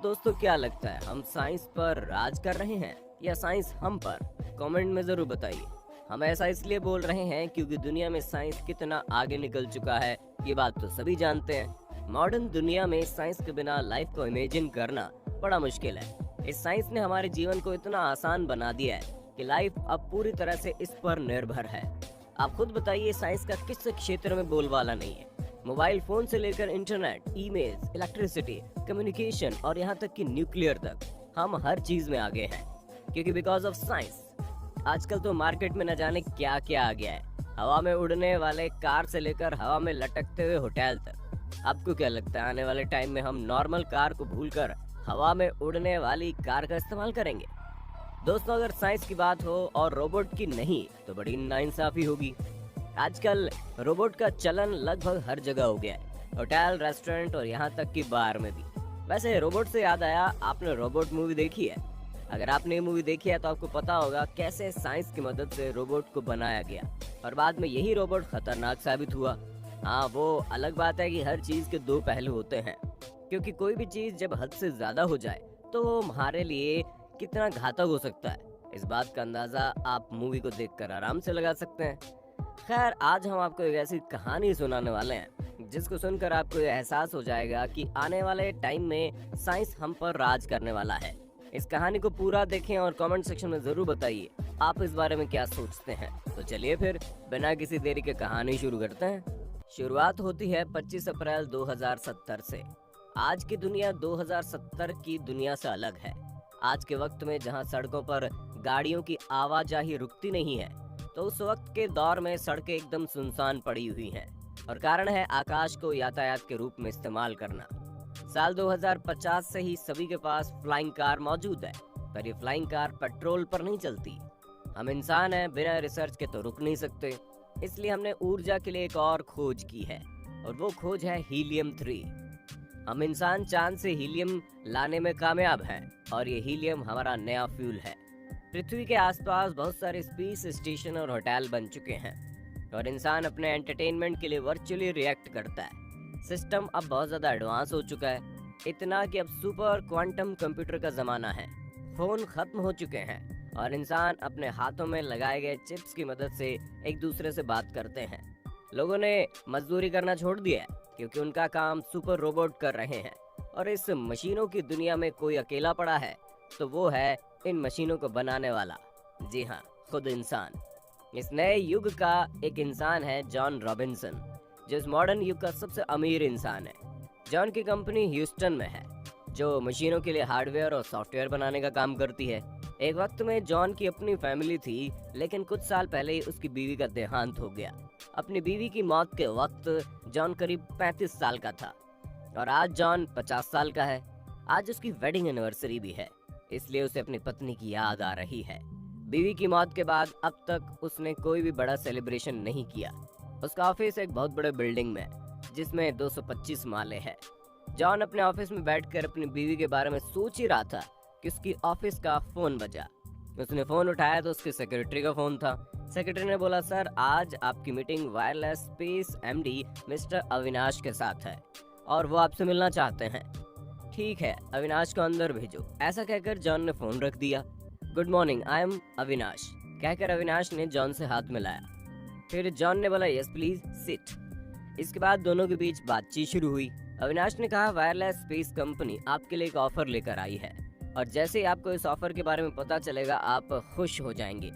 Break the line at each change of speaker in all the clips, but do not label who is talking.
दोस्तों, क्या लगता है हम साइंस पर राज कर रहे हैं या साइंस हम पर? कमेंट में जरूर बताइए। हम ऐसा इसलिए बोल रहे हैं क्योंकि दुनिया में साइंस कितना आगे निकल चुका है, ये बात तो सभी जानते हैं। मॉडर्न दुनिया में साइंस के बिना लाइफ को इमेजिन करना बड़ा मुश्किल है। इस साइंस ने हमारे जीवन को इतना आसान बना दिया है कि लाइफ अब पूरी तरह से इस पर निर्भर है। आप खुद बताइए, साइंस का किस क्षेत्र में बोलबाला नहीं है? मोबाइल फोन से लेकर इंटरनेट, ईमेल, इलेक्ट्रिसिटी, कम्युनिकेशन और यहाँ तक कि न्यूक्लियर तक, हम हर चीज में आगे हैं क्योंकि बिकॉज ऑफ साइंस। आजकल तो मार्केट में न जाने क्या क्या आ गया है। हवा में उड़ने वाले कार से लेकर हवा में लटकते हुए होटल तक। आपको क्या लगता है, आने वाले टाइम में हम नॉर्मल कार को भूलकर हवा में उड़ने वाली कार का इस्तेमाल करेंगे? दोस्तों, अगर साइंस की बात हो और रोबोट की नहीं तो बड़ी नाइंसाफी होगी। आजकल रोबोट का चलन लगभग हर जगह हो गया है, होटल, रेस्टोरेंट और यहाँ तक कि बार में भी। वैसे रोबोट से याद आया, आपने रोबोट मूवी देखी है? अगर आपने ये मूवी देखी है तो आपको पता होगा कैसे साइंस की मदद से रोबोट को बनाया गया और बाद में यही रोबोट खतरनाक साबित हुआ। हाँ, वो अलग बात है कि हर चीज के दो पहलू होते हैं, क्योंकि कोई भी चीज जब हद से ज्यादा हो जाए तो वो हमारे लिए कितना घातक हो सकता है, इस बात का अंदाजा आप मूवी को देखकर आराम से लगा सकते हैं। खैर, आज हम आपको एक ऐसी कहानी सुनाने वाले हैं जिसको सुनकर आपको ये एहसास हो जाएगा कि आने वाले टाइम में साइंस हम पर राज करने वाला है। इस कहानी को पूरा देखें और कमेंट सेक्शन में जरूर बताइए आप इस बारे में क्या सोचते हैं। तो चलिए फिर बिना किसी देरी के कहानी शुरू करते हैं। शुरुआत होती है 25 अप्रैल 2070 से। आज की दुनिया 2070 की दुनिया से अलग है। आज के वक्त में जहां सड़कों पर गाड़ियों की आवाजाही रुकती नहीं है, तो उस वक्त के दौर में सड़कें एकदम सुनसान पड़ी हुई हैं और कारण है आकाश को यातायात के रूप में इस्तेमाल करना। साल 2050 से ही सभी के पास फ्लाइंग कार मौजूद है, पर ये फ्लाइंग कार पेट्रोल पर नहीं चलती। हम इंसान हैं, बिना रिसर्च के तो रुक नहीं सकते, इसलिए हमने ऊर्जा के लिए एक और खोज की है और वो खोज है हीलियम 3। हम इंसान चांद से हीलियम लाने में कामयाब हैं और ये हीलियम हमारा नया फ्यूल है। पृथ्वी के आसपास बहुत सारे स्पेस स्टेशन और होटल बन चुके हैं और इंसान अपने एंटरटेनमेंट के लिए वर्चुअली रिएक्ट करता है। सिस्टम अब बहुत ज्यादा एडवांस हो चुका है, इतना कि अब सुपर क्वांटम कंप्यूटर का जमाना है। फोन खत्म हो चुके हैं और इंसान अपने हाथों में लगाए गए चिप्स की मदद से एक दूसरे से बात करते हैं। लोगों ने मजदूरी करना छोड़ दिया है क्योंकि उनका काम सुपर रोबोट कर रहे हैं और इस मशीनों की दुनिया में कोई अकेला पड़ा है तो वो है इन मशीनों को बनाने वाला। जी हाँ, खुद इंसान। इस नए युग का एक इंसान है जॉन रॉबिन्सन, जो इस मॉडर्न युग का सबसे अमीर इंसान है। जॉन की कंपनी ह्यूस्टन में है, जो मशीनों के लिए हार्डवेयर और सॉफ्टवेयर बनाने का काम करती है। एक वक्त में जॉन की अपनी फैमिली थी, लेकिन कुछ साल पहले ही उसकी बीवी का देहांत हो गया। अपनी बीवी की मौत के वक्त जॉन करीब 35 साल का था और आज जॉन 50 साल का है। आज उसकी वेडिंग एनिवर्सरी भी है, इसलिए उसे अपनी पत्नी की याद आ रही है। बीवी की मौत के बाद अब तक उसने कोई भी बड़ा सेलिब्रेशन नहीं किया। उसका ऑफिस एक बहुत बड़े बिल्डिंग में जिसमें 225 माले हैं। जॉन अपने ऑफिस में बैठकर अपनी बीवी के बारे में सोच ही रहा था कि उसकी ऑफिस का फोन बजा। उसने फोन उठाया तो उसके सेक्रेटरी का फोन था। सेक्रेटरी ने बोला, सर, आज आपकी meeting wireless space MD mister Avinash के साथ है और वो आपसे मिलना चाहते हैं। ठीक है, अविनाश को अंदर भेजो। ऐसा कहकर जॉन ने फोन रख दिया। Good morning, I am Avinash कहकर अविनाश ने जॉन से हाथ मिलाया। फिर जॉन ने बोला, यस प्लीज सिट। इसके बाद दोनों के बीच बातचीत शुरू हुई। अविनाश ने कहा, वायरलेस स्पेस कंपनी आपके लिए एक ऑफर लेकर आई है और जैसे ही आपको इस ऑफर के बारे में पता चलेगा आप खुश हो जाएंगे।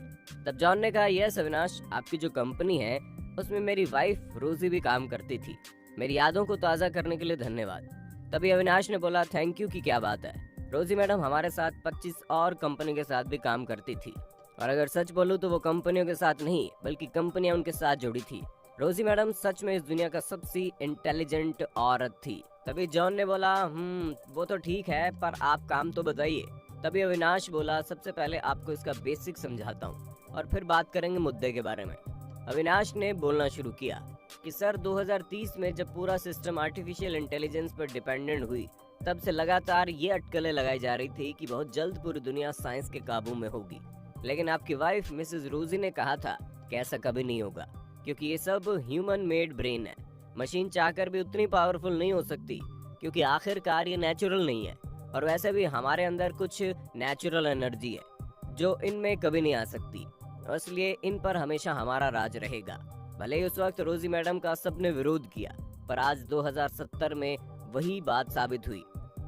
तब जॉन ने कहा, यस अविनाश, आपकी जो कंपनी है उसमें मेरी वाइफ रोजी भी काम करती थी। मेरी यादों को ताज़ा करने के लिए धन्यवाद। तभी अविनाश ने बोला, थैंक यू की क्या बात है। रोजी मैडम हमारे साथ 25 और कंपनी के साथ भी काम करती थी और अगर सच बोलूं तो वो कंपनियों के साथ नहीं बल्कि कंपनियां उनके साथ जुड़ी थी। रोजी मैडम सच में इस दुनिया का सबसे इंटेलिजेंट औरत थी। तभी जॉन ने बोला, वो तो ठीक है, पर आप काम तो बताइए। तभी अविनाश बोला, सबसे पहले आपको इसका बेसिक समझाता हूँ और फिर बात करेंगे मुद्दे के बारे में। अविनाश ने बोलना शुरू किया कि सर, 2030 में जब पूरा सिस्टम आर्टिफिशियल इंटेलिजेंस पर डिपेंडेंट हुई, तब से लगातार ये अटकलें लगाई जा रही थी कि बहुत जल्द पूरी दुनिया साइंस के काबू में होगी। लेकिन आपकी वाइफ मिसेस रोजी ने कहा था कि ऐसा कभी नहीं होगा, क्योंकि ये सब ह्यूमन मेड ब्रेन है। मशीन चाहकर भी उतनी पावरफुल नहीं हो सकती, क्योंकि आखिरकार ये नेचुरल नहीं है। और वैसे भी हमारे अंदर कुछ नेचुरल एनर्जी है जो इनमें कभी नहीं आ सकती, और इसलिए इन पर हमेशा हमारा राज रहेगा। भले ही उस वक्त रोजी मैडम का सबने विरोध किया, पर आज 2070 में वही बात साबित हुई।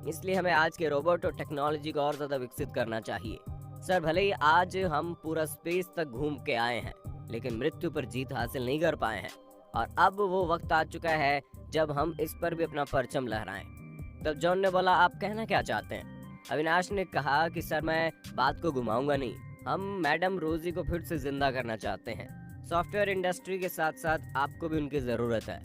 इसलिए हमें आज के रोबोट और टेक्नोलॉजी को और ज्यादा विकसित करना चाहिए। सर, भले ही आज हम पूरा स्पेस तक घूम के आए हैं, लेकिन मृत्यु पर जीत हासिल नहीं कर पाए हैं, और अब वो वक्त आ चुका है जब हम इस पर भी अपना परचम लहराएं। तब जॉन ने बोला, आप कहना क्या चाहते हैं? अविनाश ने कहा कि सर, मैं बात को घुमाऊंगा नहीं, हम मैडम रोजी को फिर से जिंदा करना चाहते हैं। सॉफ्टवेयर इंडस्ट्री के साथ साथ आपको भी उनकी जरूरत है।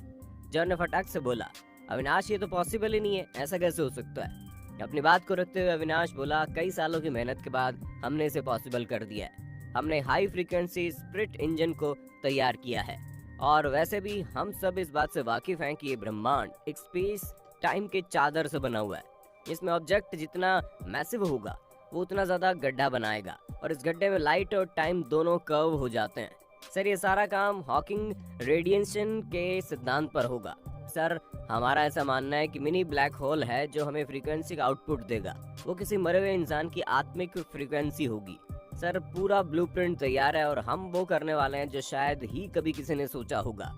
जॉन ने फटाक से बोला, अविनाश, ये तो पॉसिबल ही नहीं है, ऐसा कैसे हो सकता है? अपनी बात को रखते हुए अविनाश बोला, कई सालों की मेहनत के बाद हमने इसे पॉसिबल कर दिया है। हमने हाई फ्रीक्वेंसी स्प्लिट इंजन को तैयार किया है, और वैसे भी हम सब इस बात से वाकिफ हैं कि ये ब्रह्मांड एक स्पेस टाइम के चादर से बना हुआ है। इसमें ऑब्जेक्ट जितना मैसिव होगा वो उतना ज्यादा गड्ढा बनाएगा, और इस गड्ढे में लाइट और टाइम दोनों कर्व हो जाते हैं। सर, ये सारा काम हॉकिंग रेडिएशन के सिद्धांत पर होगा। सर, हमारा ऐसा मानना है कि मिनी ब्लैक होल है जो हमें फ्रीक्वेंसी का आउटपुट देगा। वो किसी मरे हुए इंसान की आत्मिक फ्रीक्वेंसी होगी। सर, पूरा ब्लूप्रिंट तैयार है, और हम वो करने वाले हैं जो शायद ही कभी किसी ने सोचा होगा।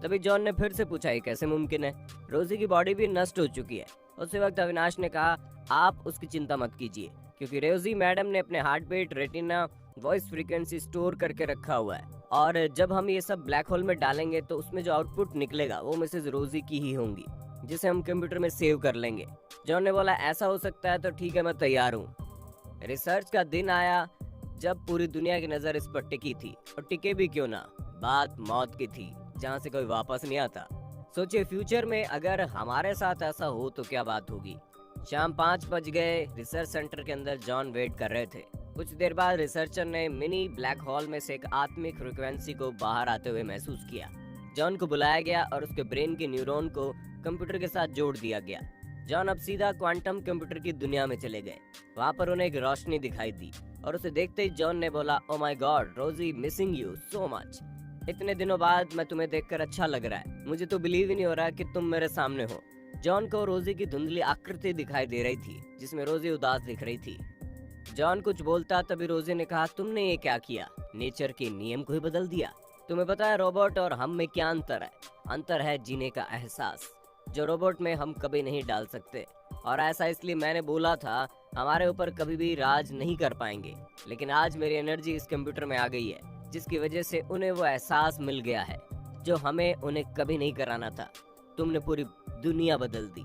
तभी जॉन ने फिर से पूछा, ये कैसे मुमकिन है? रोजी की बॉडी भी नष्ट हो चुकी है। उसी वक्त अविनाश ने कहा, आप उसकी चिंता मत कीजिए, क्योंकि रोजी मैडम ने अपने heart beat, retina, voice frequency store करके रखा हुआ है, और जब हम ये सब ब्लैक होल में डालेंगे तो उसमें जो आउटपुट निकलेगा वो मिसेज रोजी की ही होंगी, जिसे हम कंप्यूटर में सेव कर लेंगे। जॉन ने बोला, ऐसा हो सकता है तो ठीक है, मैं तैयार हूँ। रिसर्च का दिन आया जब पूरी दुनिया की नजर इस पर टिकी थी, और टिके भी क्यों ना, बात मौत की थी जहाँ से कोई वापस नहीं आता। सोचिए, फ्यूचर में अगर हमारे साथ ऐसा हो तो क्या बात होगी। शाम 5 बज गए। रिसर्च सेंटर के अंदर जॉन वेट कर रहे थे। कुछ देर बाद रिसर्चर ने मिनी ब्लैक होल में से एक आत्मिक फ्रीक्वेंसी को बाहर आते हुए महसूस किया। जॉन को बुलाया गया और उसके ब्रेन के न्यूरॉन को कंप्यूटर के साथ जोड़ दिया गया। जॉन अब सीधा क्वांटम कंप्यूटर की दुनिया में चले गए। वहाँ पर उन्हें एक रोशनी दिखाई दी, और उसे देखते ही जॉन ने बोला, ओ माय गॉड रोजी, मिसिंग यू सो मच। इतने दिनों बाद मैं तुम्हें देखकर अच्छा लग रहा है। मुझे तो बिलीव ही नहीं हो रहा कि तुम मेरे सामने हो। जॉन को रोजी की धुंधली आकृति दिखाई दे रही थी, जिसमें रोजी उदास दिख रही थी। जॉन कुछ बोलता तभी रोजी ने कहा, तुमने ये क्या किया? नेचर के नियम को ही बदल दिया। तुम्हें पता है रोबोट और हम में क्या अंतर है? अंतर है जीने का एहसास, जो रोबोट में हम कभी नहीं डाल सकते। और ऐसा इसलिए मैंने बोला था, हमारे ऊपर कभी भी राज नहीं कर पाएंगे, लेकिन आज मेरी एनर्जी इस कंप्यूटर में आ गई है, जिसकी वजह से उन्हें वो एहसास मिल गया है जो हमें उन्हें कभी नहीं कराना था। तुमने पूरी दुनिया बदल दी।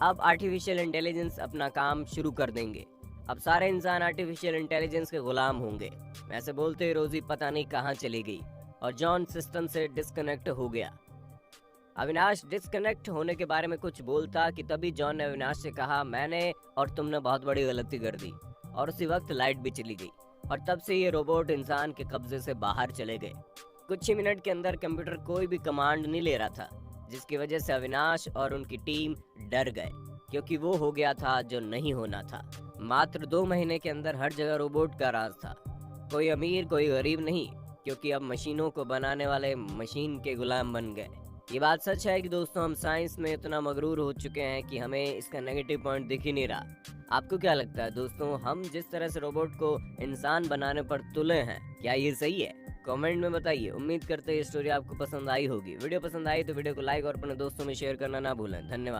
अब आर्टिफिशियल इंटेलिजेंस अपना काम शुरू कर देंगे। अब सारे इंसान आर्टिफिशियल इंटेलिजेंस के गुलाम होंगे। ऐसे बोलते ही रोजी पता नहीं कहाँ चली गई, और जॉन सिस्टम से डिस्कनेक्ट हो गया। अविनाश डिस्कनेक्ट होने के बारे में कुछ बोलता कि तभी जॉन ने अविनाश से कहा, मैंने और तुमने बहुत बड़ी गलती कर दी। और उसी वक्त लाइट भी चली गई, और तब से ये रोबोट इंसान के कब्जे से बाहर चले गए। कुछ ही मिनट के अंदर कंप्यूटर कोई भी कमांड नहीं ले रहा था, जिसकी वजह से अविनाश और उनकी टीम डर गए, क्योंकि वो हो गया था जो नहीं होना था। मात्र 2 महीने के अंदर हर जगह रोबोट का राज था। कोई अमीर कोई गरीब नहीं, क्योंकि अब मशीनों को बनाने वाले मशीन के गुलाम बन गए। ये बात सच है कि दोस्तों, हम साइंस में इतना मगरूर हो चुके हैं कि हमें इसका नेगेटिव पॉइंट दिख ही नहीं रहा। आपको क्या लगता है दोस्तों, हम जिस तरह से रोबोट को इंसान बनाने पर तुले हैं, क्या ये सही है? कमेंट में बताइए। उम्मीद करते हैं ये स्टोरी आपको पसंद आई होगी। वीडियो पसंद आई तो वीडियो को लाइक और अपने दोस्तों में शेयर करना ना भूलें। धन्यवाद।